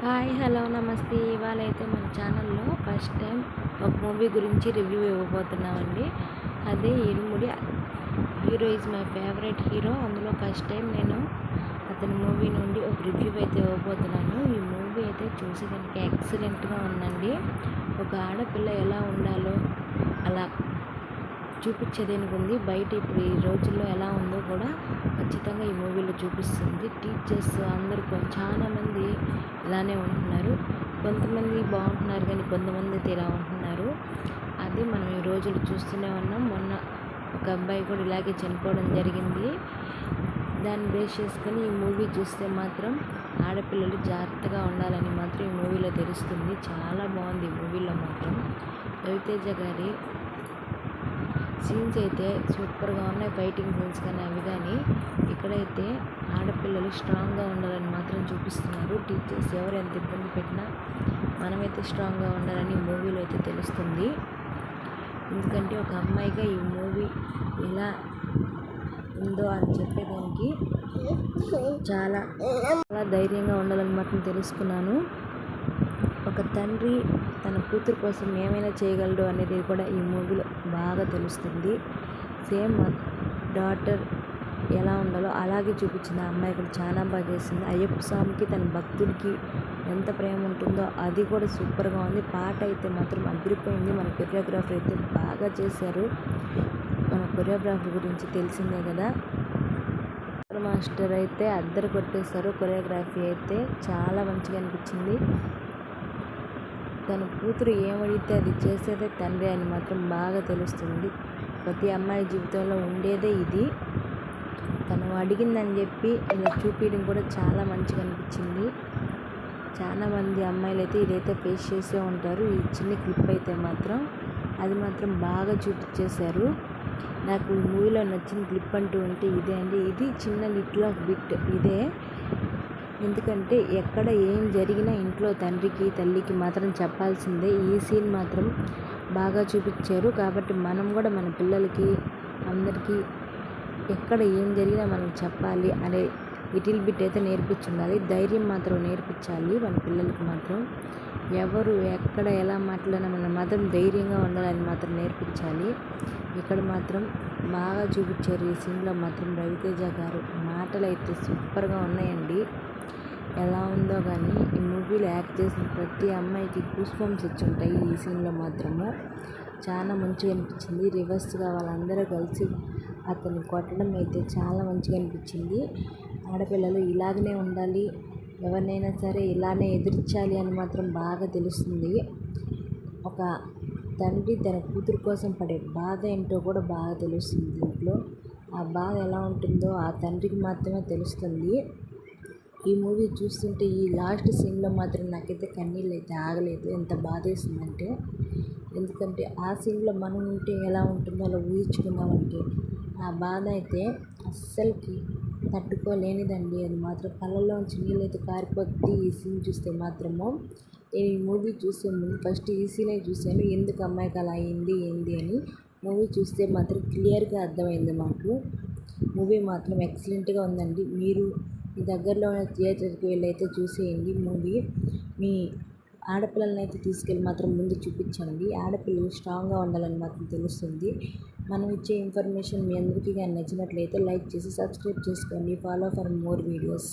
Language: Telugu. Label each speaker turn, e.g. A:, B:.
A: హాయ్ హలో నమస్తే. ఇవాళ అయితే మన ఛానల్లో ఫస్ట్ టైం ఒక మూవీ గురించి రివ్యూ ఇవ్వబోతున్నామండి. అదే Irumudi. Hero is my favourite hero. అందులో ఫస్ట్ టైం నేను అతని మూవీ నుండి ఒక రివ్యూ అయితే ఇవ్వబోతున్నాను. ఈ మూవీ అయితే చూసేదానికి ఎక్సలెంట్గా ఉందండి. ఒక ఆడపిల్ల ఎలా ఉండాలో అలా చూపించేదానికి ఉంది. బయట ఇప్పుడు ఈ రోజుల్లో ఎలా ఉందో కూడా ఖచ్చితంగా ఈ మూవీలో చూపిస్తుంది. టీచర్స్ అందరూ చాలామంది ఇలానే ఉంటున్నారు. కొంతమంది బాగుంటున్నారు కానీ కొంతమంది అయితే ఇలా ఉంటున్నారు. అది మనం ఈ రోజులు చూస్తూనే ఉన్నాం. మొన్న ఒక అబ్బాయి కూడా ఇలాగే చనిపోవడం జరిగింది. దాన్ని బేస్ చేసుకొని ఈ మూవీ చూస్తే మాత్రం ఆడపిల్లలు జాగ్రత్తగా ఉండాలని మాత్రం ఈ మూవీలో తెలుస్తుంది. చాలా బాగుంది ఈ మూవీలో మాత్రం. రవితేజ గారి సీన్స్ అయితే సూపర్గా ఉన్నాయి. ఫైటింగ్ సీన్స్ కానీ అవి కానీ. ఇక్కడైతే ఆడపిల్లలు స్ట్రాంగ్గా ఉండాలని మాత్రం చూపిస్తున్నారు. టీచర్స్ ఎవరు ఎంత ఇబ్బంది పెట్టినా మనమైతే స్ట్రాంగ్గా ఉండాలని ఈ మూవీలో అయితే తెలుస్తుంది. ఎందుకంటే ఒక అమ్మాయిగా ఈ మూవీ ఎలా ఉందో అని చెప్పేదానికి చాలా ధైర్యంగా ఉండాలని మాత్రం తెలుసుకున్నాను. ఒక తండ్రి తన కూతురు కోసం ఏమైనా చేయగలడు అనేది కూడా ఈ మూవీలో బాగా తెలుస్తుంది. సేమ్ డాటర్ ఎలా ఉండాలో అలాగే చూపించింది. ఆ అమ్మాయి కూడా చాలా బాగా చేసింది. అయ్యప్ప స్వామికి తన భక్తుడికి ఎంత ప్రేమ ఉంటుందో అది కూడా సూపర్గా ఉంది. పాట అయితే మాత్రం అదిరిపోయింది. మన కొరియోగ్రాఫర్ అయితే బాగా చేశారు. మన కొరియోగ్రాఫర్ గురించి తెలిసిందే కదా. మాస్టర్ అయితే అద్దరు కొట్టేశారు. కొరియోగ్రఫీ అయితే చాలా మంచిగా అనిపించింది. తన కూతురు ఏమడిగితే అది చేసేదే తండ్రి అని మాత్రం బాగా తెలుస్తుంది. ప్రతి అమ్మాయి జీవితంలో ఉండేదే ఇది. తను అడిగిందని చెప్పి ఇలా చూపించడం కూడా చాలా మంచిగా అనిపించింది. చాలామంది అమ్మాయిలు అయితే ఇదైతే ఫేస్ చేసే ఉంటారు. ఈ చిన్న క్లిప్ అయితే మాత్రం అది మాత్రం బాగా చూపించేశారు. నాకు ఈ మూవీలో నచ్చిన క్లిప్ అంటూ ఉంటే ఇదే అండి. ఇది చిన్న లిటిల్ ఆఫ్ బిట్ ఇదే. ఎందుకంటే ఎక్కడ ఏం జరిగినా ఇంట్లో తండ్రికి తల్లికి మాత్రం చెప్పాల్సిందే. ఈ సీన్ మాత్రం బాగా చూపించారు. కాబట్టి మనం కూడా మన పిల్లలకి అందరికీ ఎక్కడ ఏం జరిగినా మనం చెప్పాలి అనే లిటిల్ బిట్ అయితే నేర్పించుండాలి. ధైర్యం మాత్రం నేర్పించాలి మన పిల్లలకి మాత్రం. ఎవరు ఎక్కడ ఎలా మాట్లాడినా మనం మాత్రం ధైర్యంగా ఉండాలని మాత్రం నేర్పించాలి. ఇక్కడ మాత్రం బాగా చూపించారు. ఈ సీన్లో మాత్రం రవితేజ గారు మాటలు అయితే సూపర్గా ఉన్నాయండి. ఎలా ఉందో కానీ ఈ మూవీలో యాక్ట్ చేసిన ప్రతి అమ్మాయికి గూస్ బంప్స్ వచ్చి ఉంటాయి. ఈ సీన్లో మాత్రము చాలా మంచిగా అనిపించింది. రివర్స్గా వాళ్ళందరూ కలిసి అతన్ని కొట్టడం అయితే చాలా మంచిగా అనిపించింది. ఆడపిల్లలు ఇలాగనే ఉండాలి, ఎవరినైనా సరే ఇలానే ఎదిరించాలి అని మాత్రం బాగా తెలుస్తుంది. ఒక తండ్రి తన కూతురు కోసం పడే బాధ ఏంటో కూడా బాగా తెలుస్తుంది. దీంట్లో ఆ బాధ ఎలా ఉంటుందో ఆ తండ్రికి మాత్రమే తెలుస్తుంది. ఈ మూవీ చూస్తుంటే ఈ లాస్ట్ సీన్లో మాత్రం నాకైతే కన్నీళ్ళు అయితే ఆగలేదు. ఎంత బాధేసిందంటే, ఎందుకంటే ఆ సీన్లో మనం ఉంటే ఎలా ఉంటుందో అలా ఊహించుకున్నామంటే ఆ బాధ అయితే అస్సలకి తట్టుకోలేనిదండి. అది మాత్రం కళ్ళల్లోంచి నీళ్ళైతే కారిపోద్ది ఈ సీన్ చూస్తే మాత్రము. నేను ఈ మూవీ చూసే ముందు ఫస్ట్ ఈ సీనే చూశాను. ఎందుకు అమ్మాయికి అలా అయింది ఏంది అని. మూవీ చూస్తే మాత్రం క్లియర్గా అర్థమైంది మాకు. మూవీ మాత్రం ఎక్సలెంట్గా ఉందండి. మీరు మీ దగ్గరలో ఉన్న థియేటర్కి వెళ్ళి అయితే చూసేయండి మూవీ. మీ ఆడపిల్లలని అయితే తీసుకెళ్ళి మాత్రం ముందు చూపించండి. ఆడపిల్లలు స్ట్రాంగ్గా ఉండాలని మాత్రం తెలుస్తుంది. మనం ఇచ్చే ఇన్ఫర్మేషన్ మీ అందరికీ కానీ నచ్చినట్లయితే లైక్ చేసి సబ్స్క్రైబ్ చేసుకోండి. Follow for more videos.